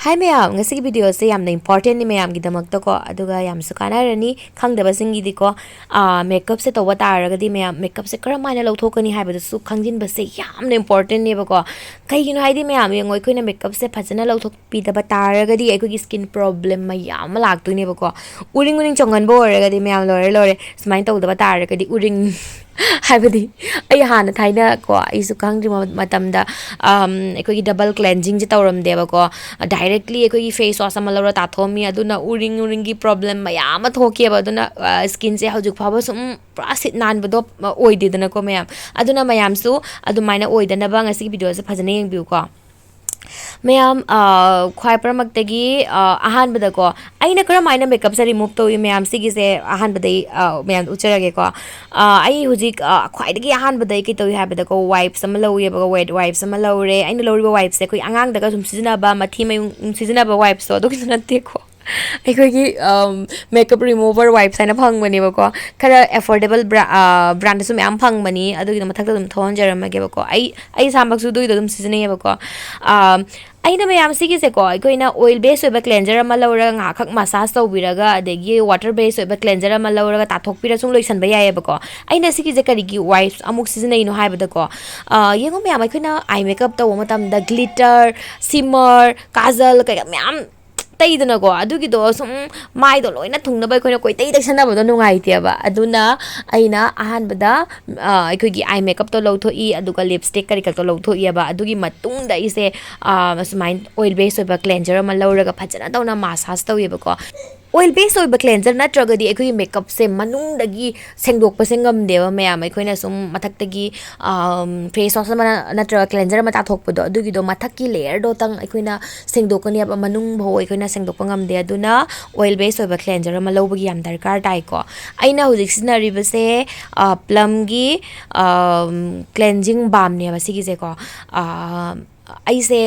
Hi ma'am, ngasi video se yamna important ni ma'am gi damakta ko aduga yamsu kanarani khangdaba singi di ko makeup se towa taragadi ma'am makeup se karamana lawthokani haibada su khangjin ba se yamna important ne ba ko kaigino haidi ma'am yengoi koina makeup se phajana lawthok pi daba taragadi ai ko skin problem ma yam lagtu ne ba ko uring uring chongan bo oragadi ma'am lore lore smain tawdaba taragadi uring हाइबदी आई हाना थाइना को आइसु Kangri मतमदा एकोगी double cleansing जे तौरम देबा को directly एकोगी face wash अमा लौरा ताथोमी अदुना उरिंग उरिंगी problem मयाम थोकेबा अदुना skin से हजुक फाबा सुम पुरा seat नानबदो ओइदिदना को मयाम अदुना मयामसु अदुमाइना ओइदनबा ngasi video se phajana yengbiu ko ma'am ख्वाई परमक्तगी अहान बदको आइना करमाइना मेकअप से रिमूव तो मैम सिगिसे अहान बदई मैम उचरगे को आई हुजिक ख्वाइदगी अहान बदई कि तो हाबदको वाइप्स अम लौये बको वेट वाइप्स अम लौरे आइना लौरिबो वाइप्स से कोई अंगांग दगा सुम सिजनाबा मथी मयुं सिजनाबा वाइप्स तो दोकिस नते को अखोगी मेकअप रिमूवर वाइप्स है फंगबनीबको खरा एफोर्डेबल ब्रांड से मैम फंगबनी अदुगी मथक दम थोंजरमगेबको आई सामबक्सु दुई दम सिजनेबको अना मैम सिगेको अखोना ऑयल बेस क्लेंजर लौरगा मसाज तौबीरगा अदगी वाटर बेस क्लेंजर लौरगा ताथोपीर सूम लोइसनब याएबको अना सिगेसे करिगी वाइप्स अमुक सिजनैनो हाइबदको येंगो मैम अखोना आई मेकअप तौब मतमदा ग्लिटर सिमर काजल कई मैम तैदनको अदुगिदो सुम माइदो लोइना थुंगनब अखोना कोई तै तैसनबदो नुंगाइतेबा अदुना अइना अहानबदा अखोगी आई मेकअप तो लौथोई अदुगा लिपस्टिक करिका तो लौथोइबा अदुगी मतुंगदा इसे सुमाइन ऑयल बेस क्लेंजर अमा लौरगा फजना तौना मसाज तौयेबको ऑयल बेस क्लेंजर नत्रगदी अखोई मेकअप से मनुंगदगी सेंगदोकपसे ngamदेबा मैम अखोइना सुम मथक्तगी फेस वॉश नत्र क्लेंजर अमा ताथोकपदो अदुगिदो मथक्की लेयर दो तंग अखोइना सेंगदोकनीबा मनुंग भो अखोइना सेंगदोकप ngamदे अदुना ऑयल बेस क्लेंजर अमा लौबगी याम दरकार ताइको अइना हुजिक सिनारिबसे प्लम की क्लेंजिंग बाम नेबा सिगिसेको ऐसे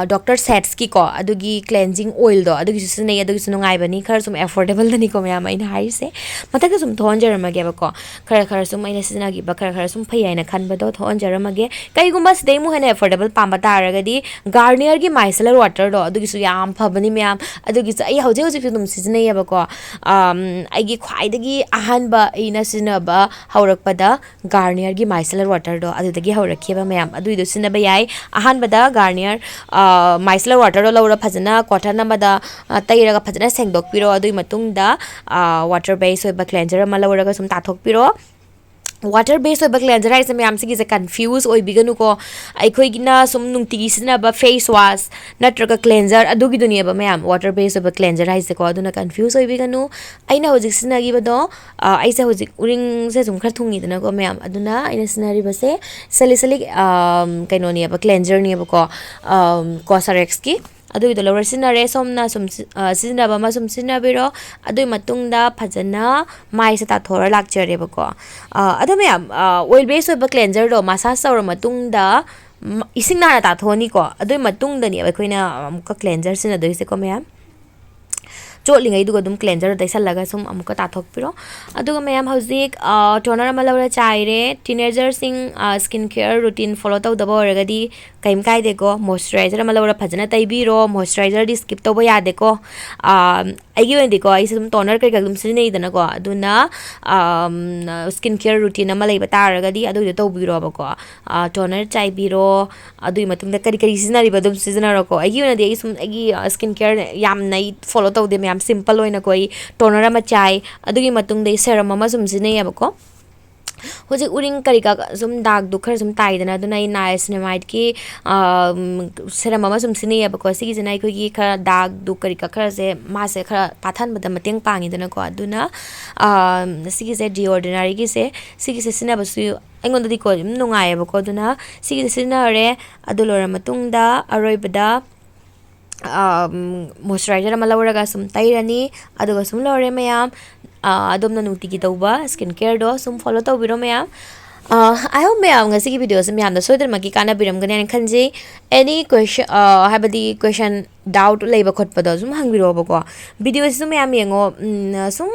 डॉक्टर सेट्स की को अदुगी क्लेंजिंग ऑयल दो अदुगी सुनै अदुगी सुनुंगाइबनी खर सुम एफोर्डेबल दनी को मैम आइना हाइसे मथक सुम थोंजरमगेबको खर खर सुम आइना सिजनागिबा खर खर सुम फै आइना खनबदो थोंजरमगे कईगुंबा सिदै मु हेना एफोर्डेबल पाम्बा तारगदी गार्नियर की माइसेलर वाटर दो अदुगी सु याम फबनी मैम अदुगी सु आई हौजे हौजे फिदुम सिजनैबको आइगी ख्वाइदगी अहानबा आइना सिजनबा हौरकपदा गार्नियर की माइसेलर वाटर दो अदुदगी हौरखेबा मैम अदुइदो सिजनबा याई अहानबदा गार्नियर माइसेलर वाटर लौर फजना कॉटन तैरगा फजना सेंगदोकपिरो अदुई मतुंगदा वाटर बेस क्लेंजर अमा लौरगा सुम ताथोकपिरो वाटर बेस क्लेंजर है मैम से कन्फ्यूज होइबिगनुको अखोइगिना सुम नुंतिगी सिजनाबा फेस वॉश नत्रगा क्लेंजर अदुगिदुनिबा मैम वाटर बेस क्लेंजर है अदुना कन्फ्यूज होइबिगनु अइना होजिक सिनागिबदो आइसे होजिक उरिंग से सुम खर थुंगिदनको मैम अदुना अइना सिनारिबसे सलिसलिक कैनोनिबा क्लेंजर निबको कोसरेक्स की अदुगिदो लौर सिनारे सोमना सुम सिजनाबा मा सुम सिनाबिरो अदुई मतुंगदा फजना माइ से ताथोरा लाक्चरेबको अदो मैम ऑयल बेस क्लेंजर दो मसाज तौर मतुंगदा इसिंग नाना ताथोनी को अदुई मतुंगदनी अखोइना अमुक क्लेंजर सिनादोइसेको मैम चोलिंगैदुगदुम क्लेंजर दैसलगा सुम अमुक ताथोकपिरो अदुगा मैम हौजिक टोनर अमा लौरा चाइरे टीनेजर सिंग स्किन केयर रूटीन फॉलो तौदबा ओरगदी कइम काइदेको मॉइस्चराइजर अमा लौरा फजना तैबिरो मॉइस्चराइजर दी स्किप तौबा यादेको आइगी वेंदिको आइसे सुम टोनर कइका दुम सिनेइदनको अदुना स्किन केयर रूटीन अमा लैबा तारगदी अदुइदो तौबिरोबको टोनर चाइबिरो अदुइ मतुंगदा करि करि सिनारिबा दुम सिजनारको आइगी वेंदि आइ सुम आइगी स्किन केयर याम नै फॉलो तौदे मैम सिंपल होइना कोई टोनर अमा चाइ अदुगी मतुंगदे सेरम अमा सुम सिनेयबको होजे उरिंग करिका सुम दाग दुखर सुम ताइदना अदुना नाइसिनामाइड की सेरम अमा सुम सिनेयबको सिगी जना अखोगी खरा दाग दुख करिका खरा से मासे खरा पाथानबदा मतेंग पांगिदनाको अदुना सिगी से डिऑर्डिनरी की से सिगी से सिनाबसु अइंगोंददी को नुंगायबको अदुना सिगी सिनारे अदु लोरा मतुंगदा अरोइबदा मॉइस्चराइजर अमा लौरगा सुम तैरनी अदुगा सुम लौरे मैम अदुमना नुंतिगी तौबा स्किन केयर दो सुम फॉलो तौबिरो ma'am I hope ma'am ngasi video से मैम सोइदरमकी कानाबिरमगने खनजे एनी क्वेश्चन हाबदी क्वेश्चन डाउट लेबा खोटपदो सुम हंगबिरोबको वीडियो से मैम येंगो सुम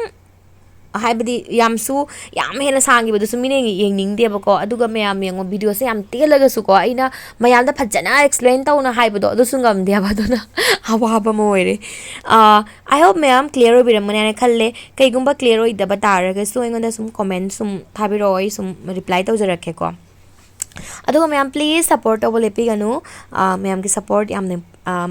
ꯍꯥꯏꯕꯗꯤ ꯌꯥꯝ ꯍꯦꯟꯅ ꯁꯥꯡꯈꯤꯕꯗꯨꯁꯨ ꯃꯤꯅ ꯌꯦꯡꯅꯤꯡꯗꯦꯕꯀꯣ ꯑꯗꯨꯒ ꯃꯌꯥꯝ ꯌꯦꯡꯉꯣ ꯚꯤꯗꯤꯑꯣꯁꯦ ꯌꯥꯝ ꯇꯦꯜꯂꯒꯁꯨꯀꯣ ꯑꯩꯅ ꯃꯌꯥꯝꯗ ꯐꯖꯅ ꯑꯦꯛꯁꯄ꯭ꯂꯦꯟ ꯇꯧꯅ ꯍꯥꯏꯕꯗꯣ ꯑꯗꯨꯁꯨ ꯉꯝꯗꯦꯕ ꯑꯗꯨꯅ ꯑꯋꯥꯕ ꯑꯃ ꯑꯣꯏꯔꯦ ꯑꯥꯏ ꯍꯣꯞ ꯃꯌꯥꯝ ꯀ꯭ꯂꯤꯌꯔ ꯑꯣꯏꯕꯤꯔꯝꯒꯅꯤ ꯍꯥꯏꯅ ꯈꯜꯂꯦ ꯀꯩꯒꯨꯝꯕ ꯀ꯭ꯂꯤꯌꯔ ꯑꯣꯏꯗꯕ ꯇꯥꯔꯒꯁꯨ ꯑꯩꯉꯣꯟꯗ ꯁꯨꯝ ꯀꯣꯃꯦꯟ ꯁꯨꯝ ꯊꯥꯕꯤꯔꯛꯑꯣ ꯑꯩ ꯁꯨꯝ ꯔꯤꯄ꯭ꯂꯥꯏ ꯇꯧꯖꯔꯛꯀꯦꯀꯣ ꯑꯗꯨꯒ ꯃꯌꯥꯝ ꯄ꯭ꯂꯤꯖ ꯁꯞꯄꯣꯔꯠ ꯇꯧꯕ ꯂꯦꯞꯄꯤꯒꯅꯨ ꯃꯌꯥꯝꯒꯤ ꯁꯞꯄꯣꯔꯠ ꯌꯥꯝꯅ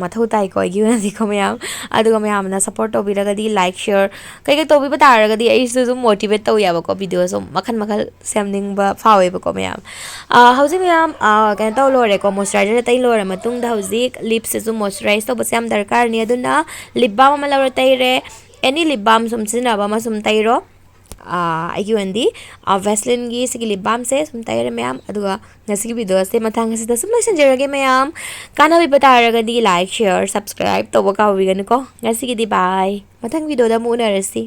ꯃꯊꯧ ꯇꯥꯏꯀꯣ ꯑꯩꯒꯤ ꯑꯣꯏꯅꯗꯤꯀꯣ ꯃꯌꯥꯝ ꯑꯗꯨꯒ ꯃꯌꯥꯝꯅ ꯁꯞꯄꯣꯔꯠ ꯇꯧꯕꯤꯔꯒꯗꯤ ꯂꯥꯏꯛ ꯁꯤꯌꯔ ꯀꯩꯀꯩ ꯇꯧꯕꯤꯕ ꯇꯥꯔꯒꯗꯤ ꯑꯩꯁꯨ ꯁꯨꯝ ꯃꯣꯇꯤꯚꯦꯠ ꯇꯧꯋꯦꯕꯀꯣ ꯚꯤꯗꯤꯑꯣ ꯁꯨꯝ ꯃꯈꯜ ꯃꯈꯜ ꯁꯦꯝꯅꯤꯡꯕ ꯐꯥꯎꯋꯦꯕꯀꯣ ꯃꯌꯥꯝ ꯍꯧꯖꯤꯛ ꯃꯌꯥꯝ ꯀꯩꯅꯣ ꯇꯧ ꯂꯣꯏꯔꯦꯀꯣ ꯃꯣꯏꯆꯔꯥꯏꯖꯔ ꯇꯩ ꯂꯣꯏꯔ ꯃꯇꯨꯡꯗ ꯍꯧꯖꯤꯛ ꯂꯤꯞꯁꯤꯁꯨ ꯃꯣꯏꯆꯔꯥꯏꯁ ꯇꯧꯕꯁꯦ ꯌꯥꯝ ꯗꯔꯀꯥꯔꯅꯤ ꯑꯗꯨꯅ ꯂꯤꯞ ꯕꯥꯝ ꯑꯃ ꯂꯧꯔ ꯇꯩꯔꯦ ꯑꯦꯅꯤ ꯂꯤꯞ ꯕꯥꯝ ꯁꯨꯝ ꯁꯤꯖꯤꯟꯅꯕ ꯑꯃ ꯁꯨꯝ ꯇꯩꯔꯣ ꯑꯩꯒꯤ ꯑꯣꯏꯅꯗꯤ ꯚꯦꯁꯂꯤꯟꯒꯤ ꯁꯤꯒꯤ ꯂꯤꯞ ꯕꯥꯝꯁꯦ ꯁꯨꯝ ꯇꯩꯔꯦ ꯃꯌꯥꯝ ꯑꯗꯨꯒ ꯉꯁꯤꯒꯤ ꯚꯤꯗꯤꯑꯣꯁꯦ ꯃꯊꯪ ꯑꯁꯤꯗ ꯁꯨꯝ ꯂꯣꯏꯁꯤꯟꯖꯔꯒꯦ ꯃꯌꯥꯝ ꯀꯥꯟꯅꯕꯤꯕ ꯇꯥꯔꯒꯗꯤ ꯂꯥꯏꯛ ꯁꯤꯌꯔ ꯁꯕꯁꯀ꯭ꯔꯥꯏꯕ ꯇꯧꯕ ꯀꯥꯎꯕꯤꯒꯅꯨꯀꯣ ꯉꯁꯤꯒꯤꯗꯤ ꯕꯥꯏ ꯃꯊꯪ ꯚꯤꯗꯤꯑꯣꯗ ꯑꯃꯨꯛ ꯎꯅꯔꯁꯤ